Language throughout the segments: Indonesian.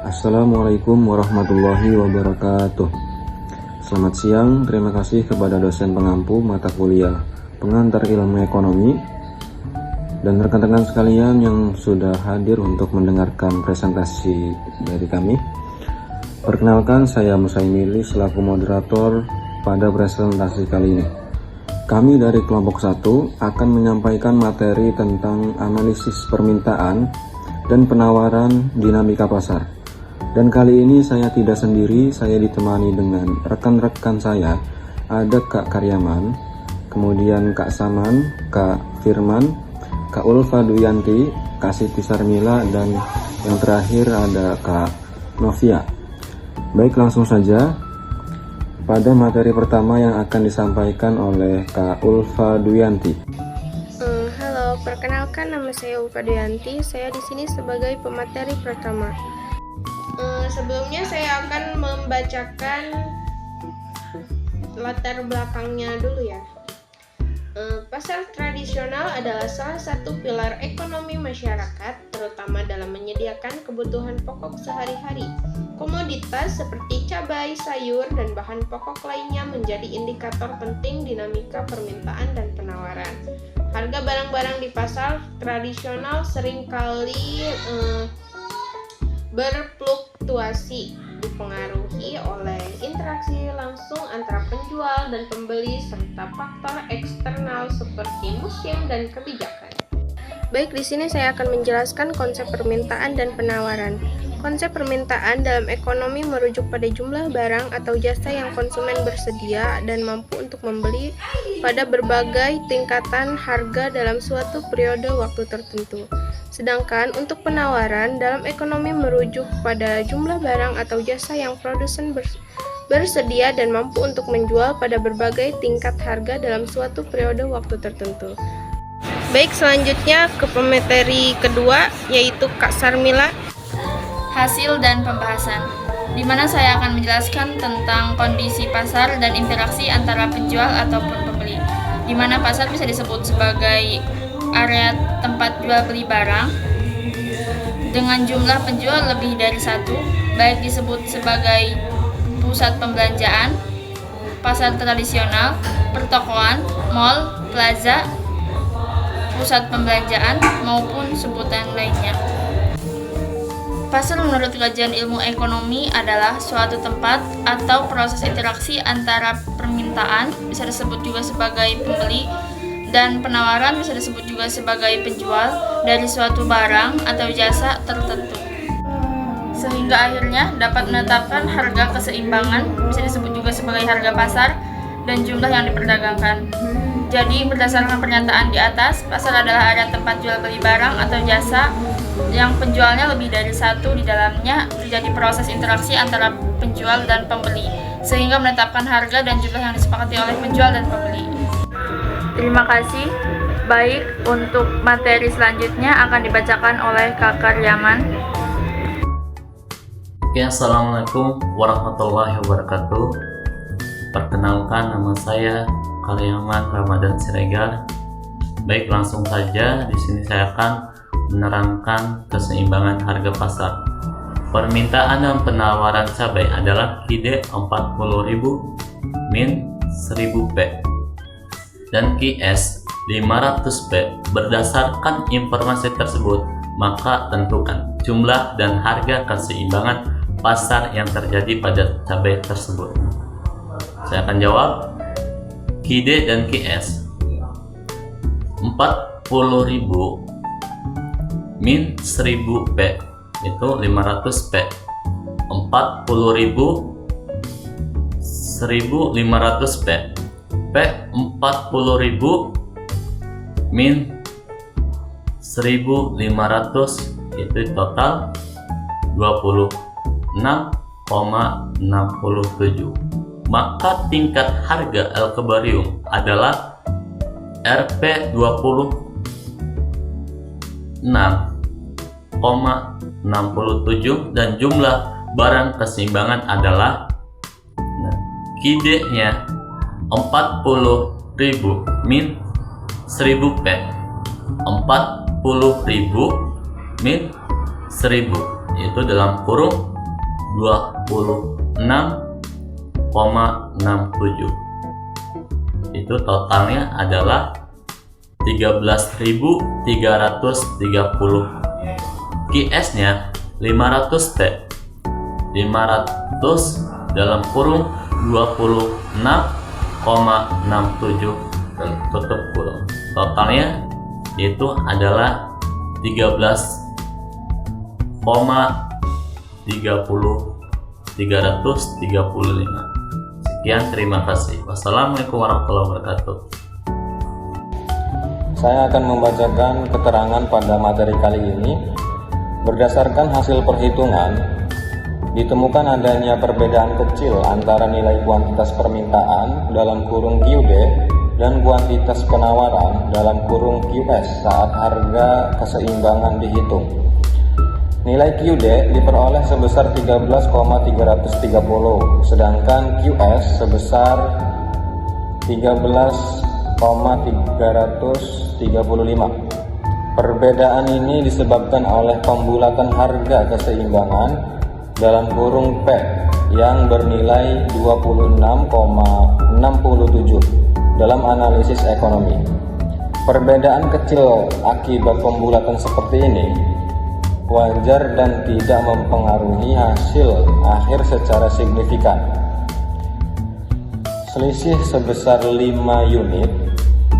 Assalamualaikum warahmatullahi wabarakatuh. Selamat siang, terima kasih kepada dosen pengampu mata kuliah pengantar ilmu ekonomi dan rekan-rekan sekalian yang sudah hadir untuk mendengarkan presentasi dari kami. Perkenalkan, saya Musaimili selaku moderator pada presentasi kali ini. Kami dari kelompok 1 akan menyampaikan materi tentang analisis permintaan dan penawaran dinamika pasar. Dan kali ini saya tidak sendiri, saya ditemani dengan rekan-rekan saya. Ada Kak Karyaman, kemudian Kak Saman, Kak Firman, Kak Ulfa Duyanti, Kak Siti Sarmila, dan yang terakhir ada Kak Novia. Baik, langsung saja pada materi pertama yang akan disampaikan oleh Kak Ulfa Duyanti. Halo, perkenalkan nama saya Ulfa Duyanti. Saya di sini sebagai pemateri pertama. Sebelumnya saya akan membacakan latar belakangnya dulu ya. Pasar tradisional adalah salah satu pilar ekonomi masyarakat, terutama dalam menyediakan kebutuhan pokok sehari-hari. Komoditas seperti cabai, sayur, dan bahan pokok lainnya menjadi indikator penting dinamika permintaan dan penawaran. Harga barang-barang di pasar tradisional seringkali berfluktuasi, dipengaruhi oleh interaksi langsung antara penjual dan pembeli serta faktor eksternal seperti musim dan kebijakan. Baik, di sini saya akan menjelaskan konsep permintaan dan penawaran. Konsep permintaan dalam ekonomi merujuk pada jumlah barang atau jasa yang konsumen bersedia dan mampu untuk membeli pada berbagai tingkatan harga dalam suatu periode waktu tertentu. Sedangkan untuk penawaran dalam ekonomi merujuk pada jumlah barang atau jasa yang produsen bersedia dan mampu untuk menjual pada berbagai tingkat harga dalam suatu periode waktu tertentu. Baik, selanjutnya ke pemateri kedua, yaitu Kak Sarmila. Hasil dan pembahasan, di mana saya akan menjelaskan tentang kondisi pasar dan interaksi antara penjual ataupun pembeli, di mana pasar bisa disebut sebagai area tempat jual beli barang dengan jumlah penjual lebih dari satu, baik disebut sebagai pusat pembelanjaan, pasar tradisional, pertokoan, mall, plaza, pusat pembelanjaan, maupun sebutan lainnya. Pasar menurut kajian ilmu ekonomi adalah suatu tempat atau proses interaksi antara permintaan, bisa disebut juga sebagai pembeli, dan penawaran bisa disebut juga sebagai penjual dari suatu barang atau jasa tertentu, sehingga akhirnya dapat menetapkan harga keseimbangan, bisa disebut juga sebagai harga pasar, dan jumlah yang diperdagangkan. Jadi berdasarkan pernyataan di atas, pasar adalah area tempat jual beli barang atau jasa yang penjualnya lebih dari satu. Di dalamnya terjadi proses interaksi antara penjual dan pembeli, sehingga menetapkan harga dan jumlah yang disepakati oleh penjual dan pembeli. Terima kasih. Baik, untuk materi selanjutnya akan dibacakan oleh Kak Karyaman. Oke, Assalamualaikum warahmatullahi wabarakatuh. Perkenalkan, nama saya Karyaman Ramadan Siregar. Baik, langsung saja di sini saya akan menerangkan keseimbangan harga pasar. Permintaan dan penawaran cabai adalah KID 40.000 min 1000 P dan QS 500 P. Berdasarkan informasi tersebut, maka tentukan jumlah dan harga keseimbangan pasar yang terjadi pada cabai tersebut. Saya akan jawab. KID dan QS 40.000 min 1000 P itu 500 P. 40.000 1500 P. P 40.000 min 1500 itu total 26,67. Maka tingkat harga Elkebarium adalah Rp 26,67 dan jumlah barang keseimbangan adalah KID-nya 40.000 min 1000 P. 40.000 min 1000 yaitu dalam kurung 26,67. Itu totalnya adalah 13.330. QS-nya 500 T. 500 dalam kurung 26,67 tutup kurung. Totalnya yaitu adalah 13,335. Sekian, terima kasih. Wassalamualaikum warahmatullahi wabarakatuh. Saya akan membacakan keterangan pada materi kali ini. Berdasarkan hasil perhitungan, ditemukan adanya perbedaan kecil antara nilai kuantitas permintaan dalam kurung QD dan kuantitas penawaran dalam kurung QS saat harga keseimbangan dihitung. Nilai QD diperoleh sebesar 13,330, sedangkan QS sebesar 13,335. Perbedaan ini disebabkan oleh pembulatan harga keseimbangan dalam kurung P yang bernilai 26,67 dalam analisis ekonomi. Perbedaan kecil akibat pembulatan seperti ini wajar dan tidak mempengaruhi hasil akhir secara signifikan. Selisih sebesar 5 unit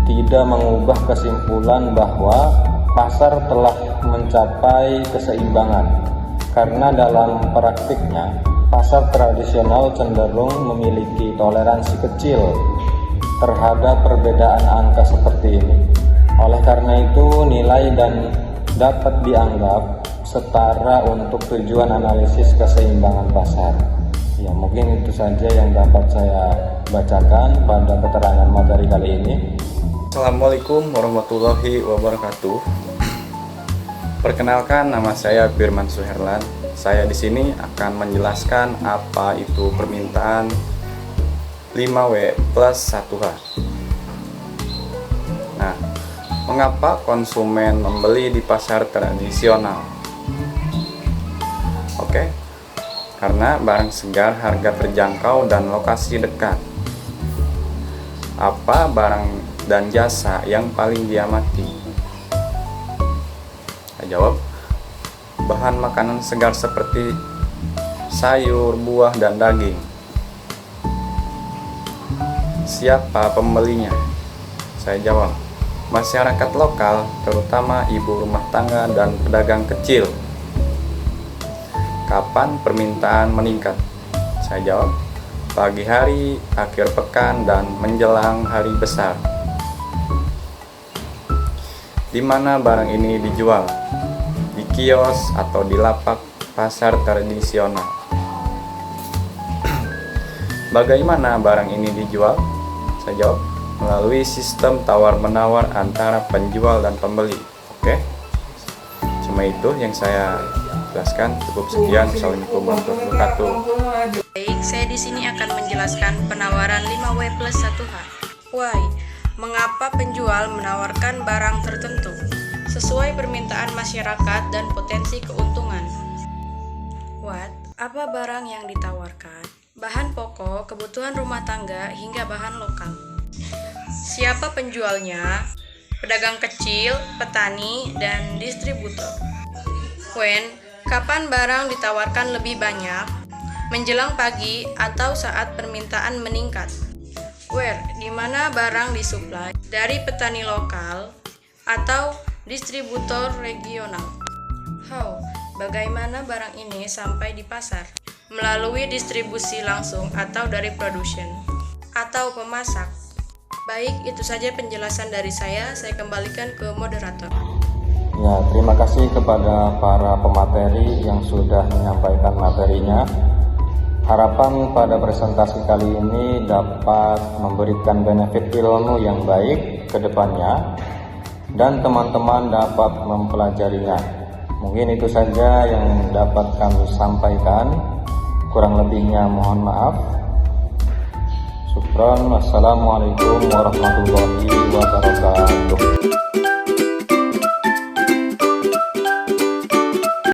tidak mengubah kesimpulan bahwa pasar telah mencapai keseimbangan, karena dalam praktiknya pasar tradisional cenderung memiliki toleransi kecil terhadap perbedaan angka seperti ini. Oleh karena itu, nilai dan dapat dianggap setara untuk tujuan analisis keseimbangan pasar. Ya, mungkin itu saja yang dapat saya bacakan pada keterangan materi kali ini. Assalamualaikum warahmatullahi wabarakatuh. Perkenalkan, nama saya Firman Suherlan. Saya di sini akan menjelaskan apa itu permintaan 5W plus 1H. Nah, mengapa konsumen membeli di pasar tradisional? Oke, karena barang segar, harga terjangkau, dan lokasi dekat. Apa barang dan jasa yang paling diamati? Saya jawab, bahan makanan segar seperti sayur, buah, dan daging. Siapa pembelinya? Saya jawab, masyarakat lokal, terutama ibu rumah tangga dan pedagang kecil. Kapan permintaan meningkat? Saya jawab, pagi hari, akhir pekan, dan menjelang hari besar. Di mana barang ini dijual? Di kios atau di lapak pasar tradisional. Bagaimana barang ini dijual? Saya jawab, melalui sistem tawar-menawar antara penjual dan pembeli. Oke, cuma itu yang saya jelaskan. Cukup sekian. Assalamualaikum warahmatullahi wabarakatuh. Baik, saya di sini akan menjelaskan penawaran 5W plus 1H. Why? Mengapa penjual menawarkan barang tertentu sesuai permintaan masyarakat dan potensi keuntungan? What? Apa barang yang ditawarkan? Bahan pokok, kebutuhan rumah tangga, hingga bahan lokal. Siapa penjualnya? Pedagang kecil, petani, dan distributor. When? Kapan barang ditawarkan lebih banyak? Menjelang pagi atau saat permintaan meningkat. Where? Di mana barang disuplai? Dari petani lokal atau distributor regional. How? Bagaimana barang ini sampai di pasar? Melalui distribusi langsung atau dari production atau pemasak. Baik, itu saja penjelasan dari saya. Saya kembalikan ke moderator. Ya, terima kasih kepada para pemateri yang sudah menyampaikan materinya. Harapan pada presentasi kali ini dapat memberikan benefit ilmu yang baik ke depannya dan teman-teman dapat mempelajarinya. Mungkin itu saja yang dapat kami sampaikan. Kurang lebihnya mohon maaf. Syukran. Wassalamualaikum warahmatullahi wabarakatuh.